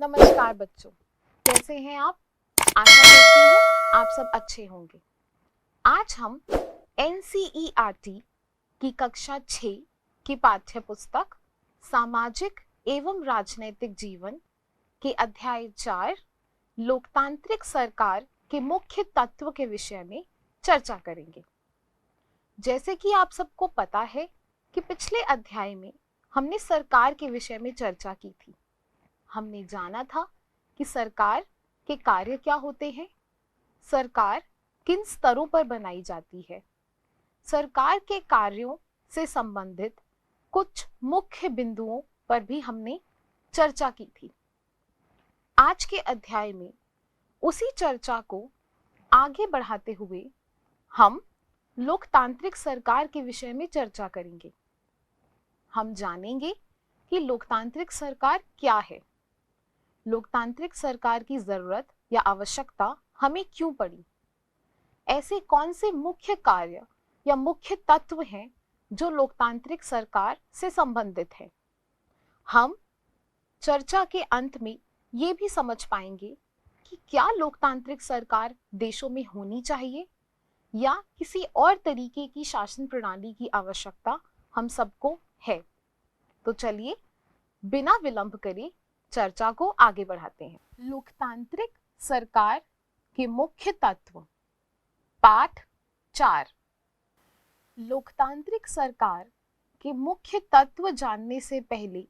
नमस्कार बच्चों, कैसे हैं आप? आशा करती हूँ आप सब अच्छे होंगे। आज हम NCERT की कक्षा 6 की पाठ्य पुस्तक सामाजिक एवं राजनैतिक जीवन के अध्याय 4 लोकतांत्रिक सरकार के मुख्य तत्व के विषय में चर्चा करेंगे। जैसे कि आप सबको पता है कि पिछले अध्याय में हमने सरकार के विषय में चर्चा की थी। हमने जाना था कि सरकार के कार्य क्या होते हैं, सरकार किन स्तरों पर बनाई जाती है, सरकार के कार्यों से संबंधित कुछ मुख्य बिंदुओं पर भी हमने चर्चा की थी। आज के अध्याय में उसी चर्चा को आगे बढ़ाते हुए हम लोकतांत्रिक सरकार के विषय में चर्चा करेंगे। हम जानेंगे कि लोकतांत्रिक सरकार क्या है, लोकतांत्रिक सरकार की जरूरत या आवश्यकता हमें क्यों पड़ी, ऐसे कौन से मुख्य कार्य या मुख्य तत्व हैं जो लोकतांत्रिक सरकार से संबंधित है। हम चर्चा के अंत में ये भी समझ पाएंगे कि क्या लोकतांत्रिक सरकार देशों में होनी चाहिए या किसी और तरीके की शासन प्रणाली की आवश्यकता हम सबको है। तो चलिए बिना विलंब करे चर्चा को आगे बढ़ाते हैं। लोकतांत्रिक सरकार के मुख्य तत्व, पाठ 4। लोकतांत्रिक सरकार के मुख्य तत्व जानने से पहले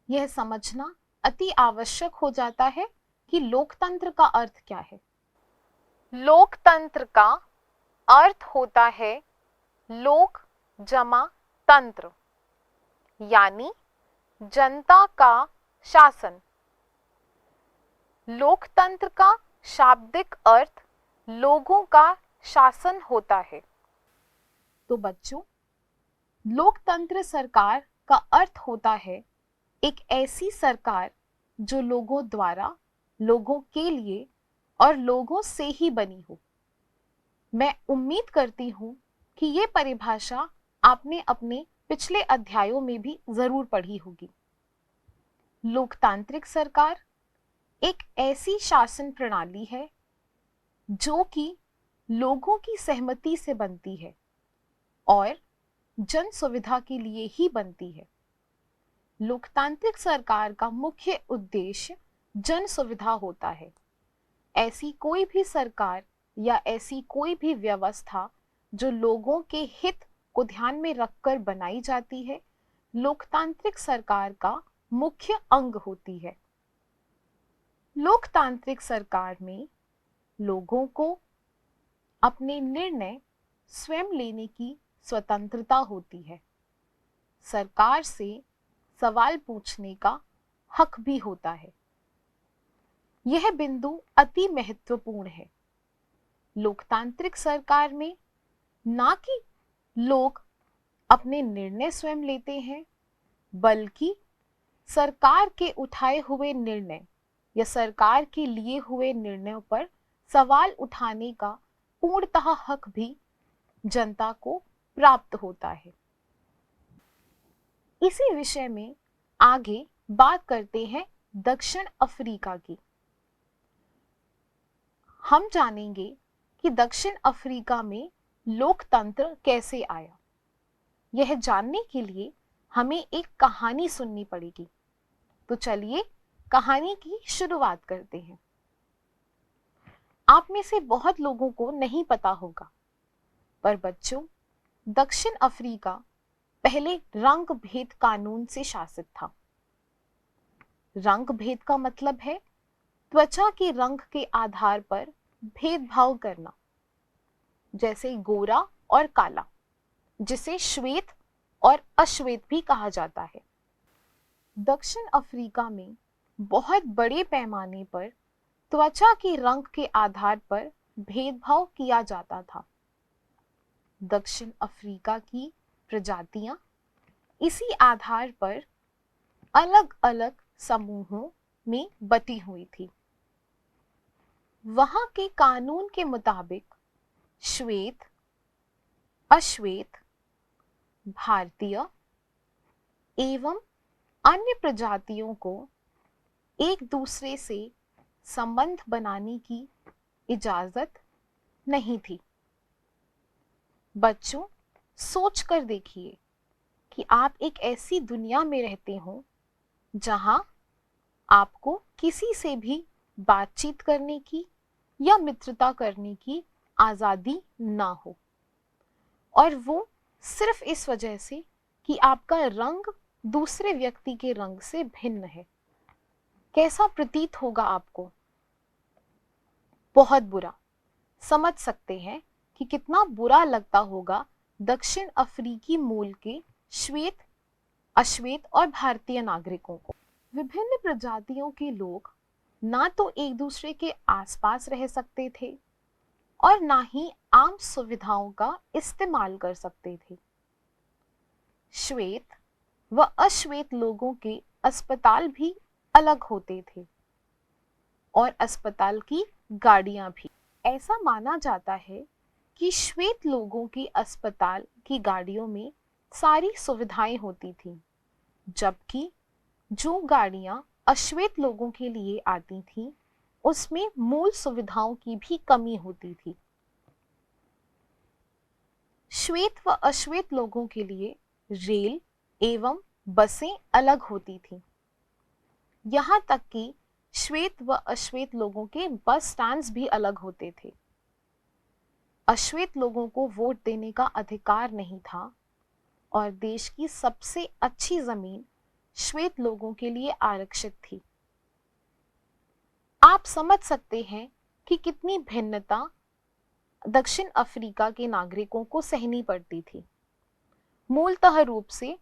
यह समझना अति आवश्यक हो जाता है कि लोकतंत्र का अर्थ क्या है। लोकतंत्र का अर्थ होता है लोक जमा तंत्र, यानी जनता का शासन। लोकतंत्र का शाब्दिक अर्थ लोगों का शासन होता है। तो बच्चों, लोकतंत्र सरकार का अर्थ होता है एक ऐसी सरकार जो लोगों द्वारा, लोगों के लिए और लोगों से ही बनी हो। मैं उम्मीद करती हूं कि ये परिभाषा आपने अपने पिछले अध्यायों में भी जरूर पढ़ी होगी। लोकतांत्रिक सरकार एक ऐसी शासन प्रणाली है जो कि लोगों की सहमति से बनती है और जन सुविधा के लिए ही बनती है। लोकतांत्रिक सरकार का मुख्य उद्देश्य जन सुविधा होता है। ऐसी कोई भी सरकार या ऐसी कोई भी व्यवस्था जो लोगों के हित को ध्यान में रखकर बनाई जाती है, लोकतांत्रिक सरकार का मुख्य अंग होती है। लोकतांत्रिक सरकार में लोगों को अपने निर्णय स्वयं लेने की स्वतंत्रता होती है। सरकार से सवाल पूछने का हक भी होता है। यह बिंदु अति महत्वपूर्ण है। लोकतांत्रिक सरकार में ना कि लोग अपने निर्णय स्वयं लेते हैं, बल्कि सरकार के उठाए हुए निर्णय या सरकार के लिए हुए निर्णयों पर सवाल उठाने का पूर्णतः हक भी जनता को प्राप्त होता है। इसी विषय में आगे बात करते हैं दक्षिण अफ्रीका की। हम जानेंगे कि दक्षिण अफ्रीका में लोकतंत्र कैसे आया। यह जानने के लिए हमें एक कहानी सुननी पड़ेगी। तो चलिए कहानी की शुरुआत करते हैं। आप में से बहुत लोगों को नहीं पता होगा, पर बच्चों, दक्षिण अफ्रीका पहले रंग भेद कानून से शासित था। रंग भेद का मतलब है त्वचा के रंग के आधार पर भेदभाव करना, जैसे गोरा और काला, जिसे श्वेत और अश्वेत भी कहा जाता है। दक्षिण अफ्रीका में बहुत बड़े पैमाने पर त्वचा के रंग के आधार पर भेदभाव किया जाता था। दक्षिण अफ्रीका की प्रजातियां इसी आधार पर अलग अलग समूहों में बटी हुई थी। वहां के कानून के मुताबिक श्वेत, अश्वेत, भारतीय एवं अन्य प्रजातियों को एक दूसरे से संबंध बनाने की इजाजत नहीं थी। बच्चों, सोच कर देखिए कि आप एक ऐसी दुनिया में रहते हो जहां आपको किसी से भी बातचीत करने की या मित्रता करने की आजादी ना हो, और वो सिर्फ इस वजह से कि आपका रंग दूसरे व्यक्ति के रंग से भिन्न है। कैसा प्रतीत होगा आपको? बहुत बुरा। समझ सकते हैं कि कितना बुरा लगता होगा दक्षिण अफ्रीकी मूल के श्वेत, अश्वेत और भारतीय नागरिकों को। विभिन्न प्रजातियों के लोग ना तो एक दूसरे के आसपास रह सकते थे और ना ही आम सुविधाओं का इस्तेमाल कर सकते थे। श्वेत व अश्वेत लोगों के अस्पताल भी अलग होते थे और अस्पताल की गाड़ियां भी। ऐसा माना जाता है कि श्वेत लोगों की अस्पताल की गाड़ियों में सारी सुविधाएं होती थीं, जबकि जो गाड़ियां अश्वेत लोगों के लिए आती थीं, उसमें मूल सुविधाओं की भी कमी होती थी। श्वेत व अश्वेत लोगों के लिए रेल एवं बसें अलग होती थीं। यहाँ तक कि श्वेत व अश्वेत लोगों के बस स्टैंड्स भी अलग होते थे। अश्वेत लोगों को वोट देने का अधिकार नहीं था और देश की सबसे अच्छी जमीन श्वेत लोगों के लिए आरक्षित थी। आप समझ सकते हैं कि कितनी भिन्नता दक्षिण अफ्रीका के नागरिकों को सहनी पड़ती थी। मूलतः रूप से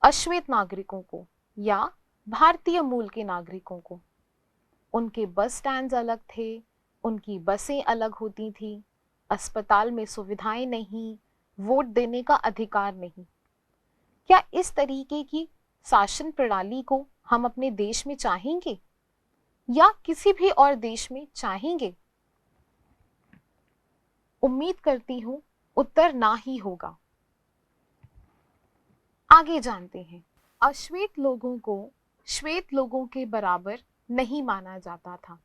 अश्वेत नागरिकों को या भारतीय मूल के नागरिकों को उनके बस स्टैंड्स अलग थे, उनकी बसें अलग होती थी, अस्पताल में सुविधाएं नहीं, वोट देने का अधिकार नहीं। क्या इस तरीके की शासन प्रणाली को हम अपने देश में चाहेंगे या किसी भी और देश में चाहेंगे? उम्मीद करती हूं उत्तर ना ही होगा। आगे जानते हैं। अश्वेत लोगों को श्वेत लोगों के बराबर नहीं माना जाता था।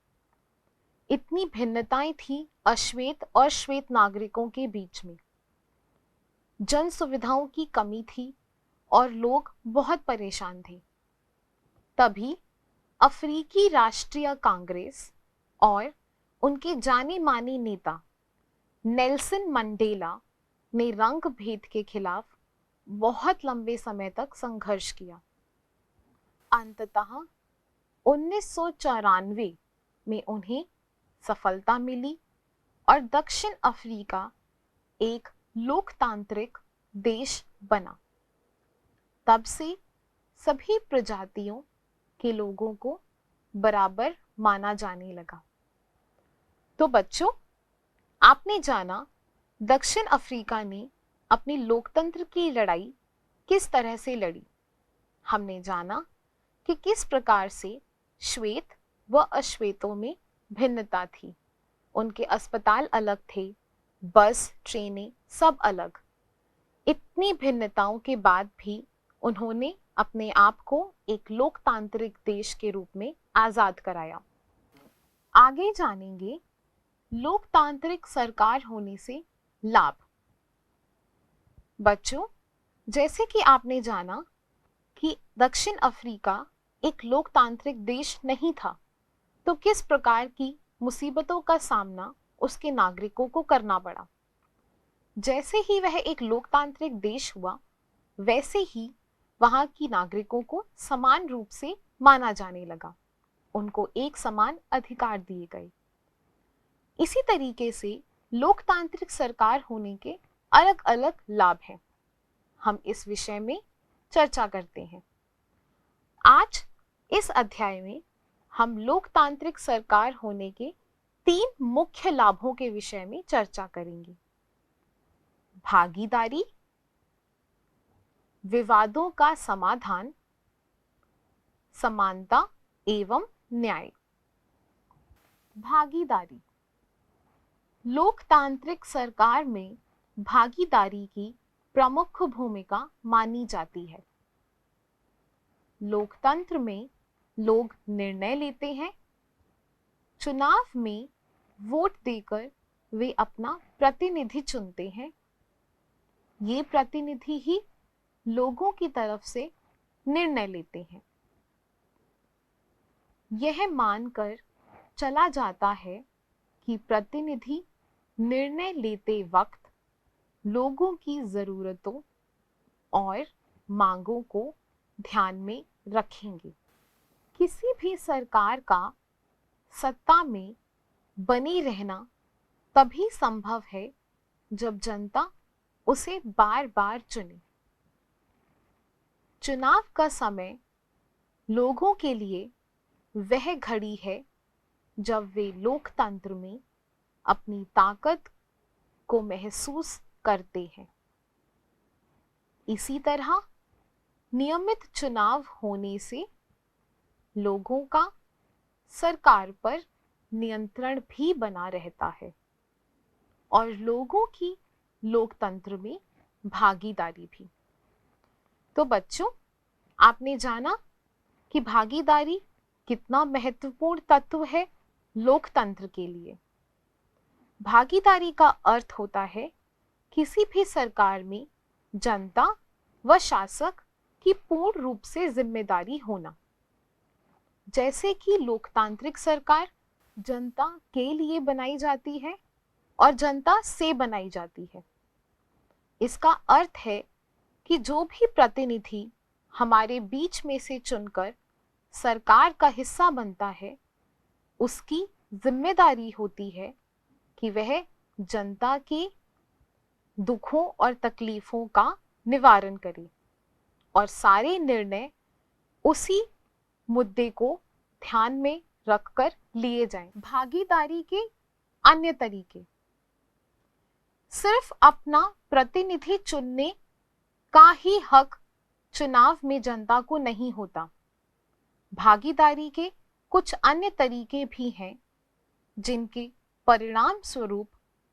इतनी भिन्नताएं थी अश्वेत और श्वेत नागरिकों के बीच में। जन सुविधाओं की कमी थी और लोग बहुत परेशान थे। तभी अफ्रीकी राष्ट्रीय कांग्रेस और उनके जाने माने नेता नेल्सन मंडेला ने रंग भेद के खिलाफ बहुत लंबे समय तक संघर्ष किया। अंततः 1994 में उन्हें सफलता मिली और दक्षिण अफ्रीका एक लोकतांत्रिक देश बना। तब से सभी प्रजातियों के लोगों को बराबर माना जाने लगा। तो बच्चों, आपने जाना दक्षिण अफ्रीका ने अपनी लोकतंत्र की लड़ाई किस तरह से लड़ी। हमने जाना कि किस प्रकार से श्वेत व अश्वेतों में भिन्नता थी, उनके अस्पताल अलग थे, बस ट्रेनें सब अलग। इतनी भिन्नताओं के बाद भी उन्होंने अपने आप को एक लोकतांत्रिक देश के रूप में आजाद कराया। आगे जानेंगे लोकतांत्रिक सरकार होने से लाभ। बच्चों, जैसे कि आपने जाना कि दक्षिण अफ्रीका एक लोकतांत्रिक देश नहीं था, तो किस प्रकार की मुसीबतों का सामना उसके नागरिकों को करना पड़ा। जैसे ही वह एक लोकतांत्रिक देश हुआ, वैसे ही वहां की नागरिकों को समान रूप से माना जाने लगा, उनको एक समान अधिकार दिए गए। इसी तरीके से लोकतांत्रिक सरकार होने के अलग अलग लाभ हैं। हम इस विषय में चर्चा करते हैं। आज इस अध्याय में हम लोकतांत्रिक सरकार होने के 3 मुख्य लाभों के विषय में चर्चा करेंगे। भागीदारी, विवादों का समाधान, समानता एवं न्याय। भागीदारी। लोकतांत्रिक सरकार में भागीदारी की प्रमुख भूमिका मानी जाती है। लोकतंत्र में लोग निर्णय लेते हैं। चुनाव में वोट देकर वे अपना प्रतिनिधि चुनते हैं। ये प्रतिनिधि ही लोगों की तरफ से निर्णय लेते हैं। यह मानकर चला जाता है कि प्रतिनिधि निर्णय लेते वक्त लोगों की जरूरतों और मांगों को ध्यान में रखेंगे। किसी भी सरकार का सत्ता में बनी रहना तभी संभव है जब जनता उसे बार बार चुने। चुनाव का समय लोगों के लिए वह घड़ी है जब वे लोकतंत्र में अपनी ताकत को महसूस करते हैं। इसी तरह नियमित चुनाव होने से लोगों का सरकार पर नियंत्रण भी बना रहता है और लोगों की लोकतंत्र में भागीदारी भी। तो बच्चों, आपने जाना कि भागीदारी कितना महत्वपूर्ण तत्व है लोकतंत्र के लिए। भागीदारी का अर्थ होता है किसी भी सरकार में जनता व शासक की पूर्ण रूप से जिम्मेदारी होना। जैसे कि लोकतांत्रिक सरकार जनता के लिए बनाई जाती है और जनता से बनाई जाती है। इसका अर्थ है कि जो भी प्रतिनिधि हमारे बीच में से चुनकर सरकार का हिस्सा बनता है, उसकी जिम्मेदारी होती है कि वह जनता के दुखों और तकलीफों का निवारण करे और सारे निर्णय उसी मुद्दे को ध्यान में रखकर लिए जाएं। भागीदारी के अन्य तरीके, सिर्फ अपना प्रतिनिधि चुनने का ही हक चुनाव में जनता को नहीं होता। भागीदारी के कुछ अन्य तरीके भी हैं जिनके परिणाम स्वरूप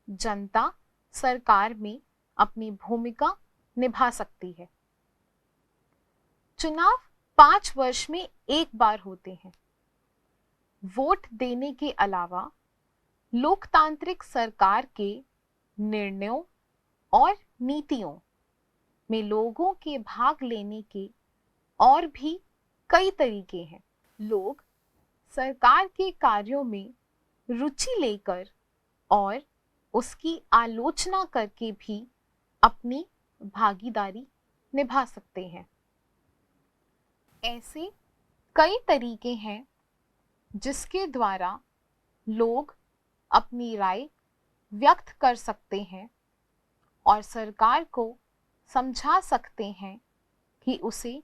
जनता सरकार में अपनी भूमिका निभा सकती है। चुनाव 5 वर्ष में एक बार होते हैं। वोट देने के अलावा लोकतांत्रिक सरकार के निर्णयों और नीतियों में लोगों के भाग लेने के और भी कई तरीके हैं। लोग सरकार के कार्यों में रुचि लेकर और उसकी आलोचना करके भी अपनी भागीदारी निभा सकते हैं। ऐसे कई तरीके हैं जिसके द्वारा लोग अपनी राय व्यक्त कर सकते हैं और सरकार को समझा सकते हैं कि उसे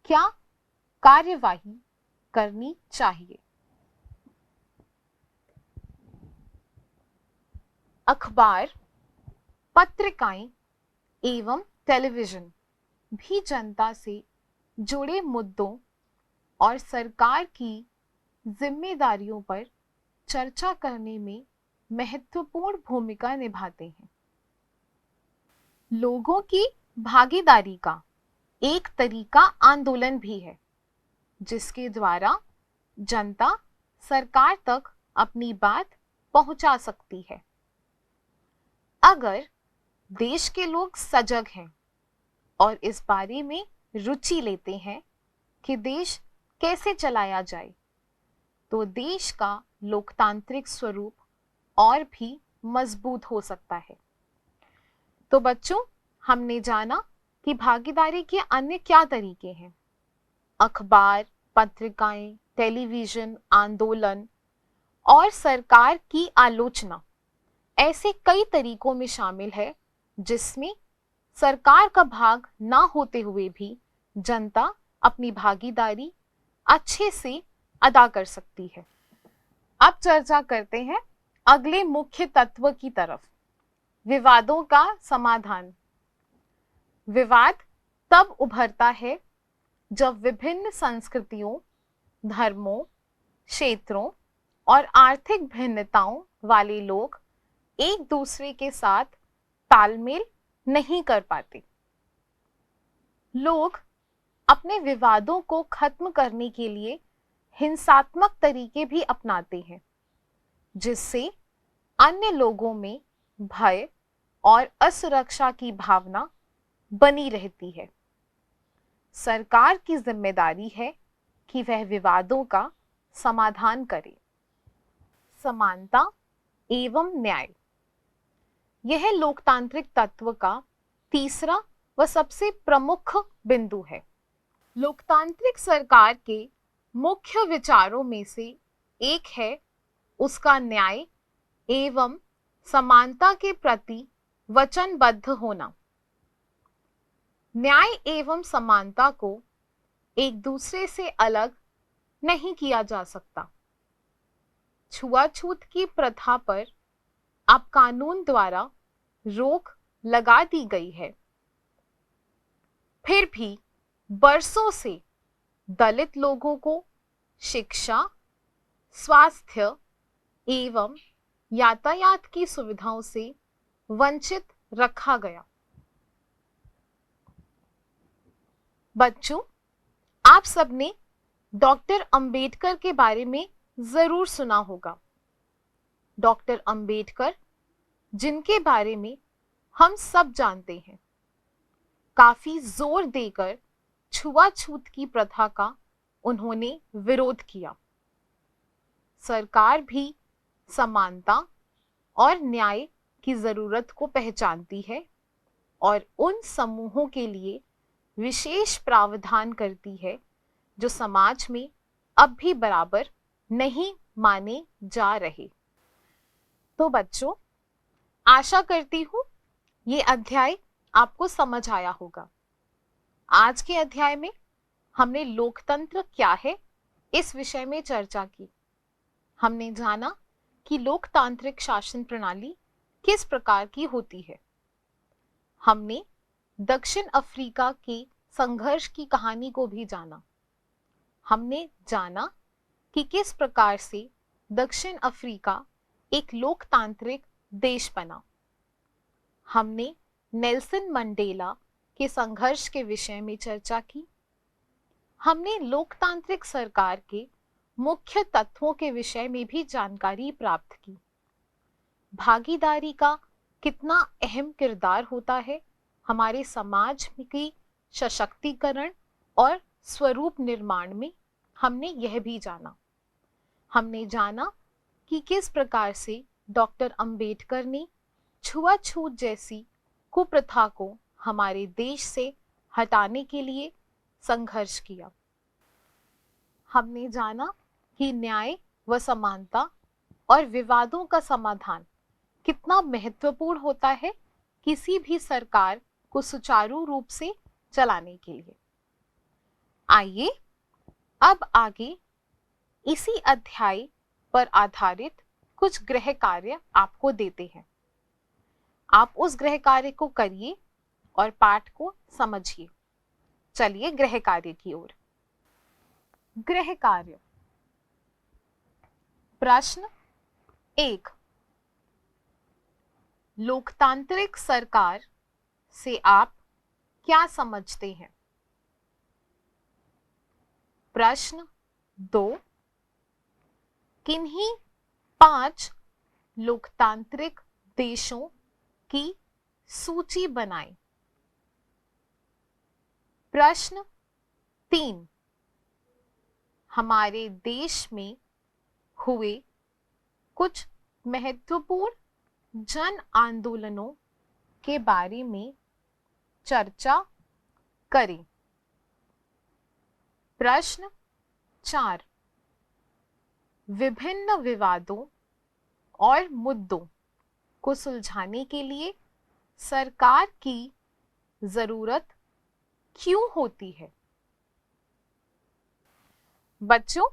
क्या कार्यवाही करनी चाहिए। अखबार, पत्रिकाएं एवं टेलीविजन भी जनता से जुड़े मुद्दों और सरकार की जिम्मेदारियों पर चर्चा करने में महत्वपूर्ण भूमिका निभाते हैं। लोगों की भागीदारी का एक तरीका आंदोलन भी है, जिसके द्वारा जनता सरकार तक अपनी बात पहुंचा सकती है। अगर देश के लोग सजग हैं और इस बारे में रुचि लेते हैं कि देश कैसे चलाया जाए, तो देश का लोकतांत्रिक स्वरूप और भी मजबूत हो सकता है। तो बच्चों, हमने जाना कि भागीदारी के अन्य क्या तरीके हैं। अखबार, पत्रिकाएं, टेलीविजन, आंदोलन और सरकार की आलोचना ऐसे कई तरीकों में शामिल है जिसमें सरकार का भाग ना होते हुए भी जनता अपनी भागीदारी अच्छे से अदा कर सकती है। अब चर्चा करते हैं अगले मुख्य तत्व की तरफ, विवादों का समाधान। विवाद तब उभरता है जब विभिन्न संस्कृतियों, धर्मों, क्षेत्रों और आर्थिक भिन्नताओं वाले लोग एक दूसरे के साथ तालमेल नहीं कर पाते। लोग अपने विवादों को खत्म करने के लिए हिंसात्मक तरीके भी अपनाते हैं, जिससे अन्य लोगों में भय और असुरक्षा की भावना बनी रहती है। सरकार की जिम्मेदारी है कि वह विवादों का समाधान करे। समानता एवं न्याय, यह लोकतांत्रिक तत्व का तीसरा व सबसे प्रमुख बिंदु है। लोकतांत्रिक सरकार के मुख्य विचारों में से एक है उसका न्याय एवं समानता के प्रति वचनबद्ध होना। न्याय एवं समानता को एक दूसरे से अलग नहीं किया जा सकता। छुआछूत की प्रथा पर अब कानून द्वारा रोक लगा दी गई है, फिर भी बरसों से दलित लोगों को शिक्षा, स्वास्थ्य एवं यातायात की सुविधाओं से वंचित रखा गया। बच्चों, आप सबने डॉक्टर अंबेडकर के बारे में जरूर सुना होगा। डॉक्टर अंबेडकर, जिनके बारे में हम सब जानते हैं, काफी जोर देकर छुआछूत की प्रथा का उन्होंने विरोध किया। सरकार भी समानता और न्याय की जरूरत को पहचानती है और उन समूहों के लिए विशेष प्रावधान करती है जो समाज में अब भी बराबर नहीं माने जा रहे। तो बच्चों, आशा करती हूं ये अध्याय आपको समझ आया होगा। आज के अध्याय में हमने लोकतंत्र क्या है इस विषय में चर्चा की। हमने जाना कि लोकतांत्रिक शासन प्रणाली किस प्रकार की होती है। हमने दक्षिण अफ्रीका के संघर्ष की कहानी को भी जाना। हमने जाना कि किस प्रकार से दक्षिण अफ्रीका एक लोकतांत्रिक देश बना। हमने नेल्सन मंडेला के संघर्ष के विषय में चर्चा की। हमने लोकतांत्रिक सरकार के मुख्य तत्वों के विषय में भी जानकारी प्राप्त की। भागीदारी का कितना अहम किरदार होता है हमारे समाज की सशक्तिकरण और स्वरूप निर्माण में, हमने यह भी जाना। हमने जाना कि किस प्रकार से डॉक्टर अंबेडकर ने छुआछूत जैसी कुप्रथा को हमारे देश से हटाने के लिए संघर्ष किया। हमने जाना कि न्याय व समानता और विवादों का समाधान कितना महत्वपूर्ण होता है किसी भी सरकार को सुचारू रूप से चलाने के लिए। आइए अब आगे इसी अध्याय पर आधारित कुछ गृह कार्य आपको देते हैं। आप उस गृह कार्य को करिए और पाठ को समझिए। चलिए गृह कार्य की ओर। गृह कार्य। प्रश्न 1, लोकतांत्रिक सरकार से आप क्या समझते हैं? प्रश्न 2, किन्हीं 5 लोकतांत्रिक देशों की सूची बनाएं। प्रश्न 3, हमारे देश में हुए कुछ महत्वपूर्ण जन आंदोलनों के बारे में चर्चा करें। प्रश्न 4, विभिन्न विवादों और मुद्दों को सुलझाने के लिए सरकार की जरूरत क्यों होती है? बच्चों,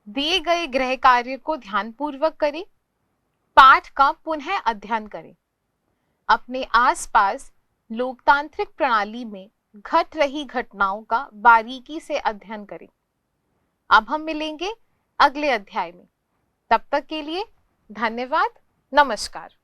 दिए गए गृह कार्य को ध्यानपूर्वक करें, पाठ का पुनः अध्ययन करें, अपने आसपास लोकतांत्रिक प्रणाली में घट रही घटनाओं का बारीकी से अध्ययन करें। अब हम मिलेंगे अगले अध्याय में। तब तक के लिए धन्यवाद। नमस्कार।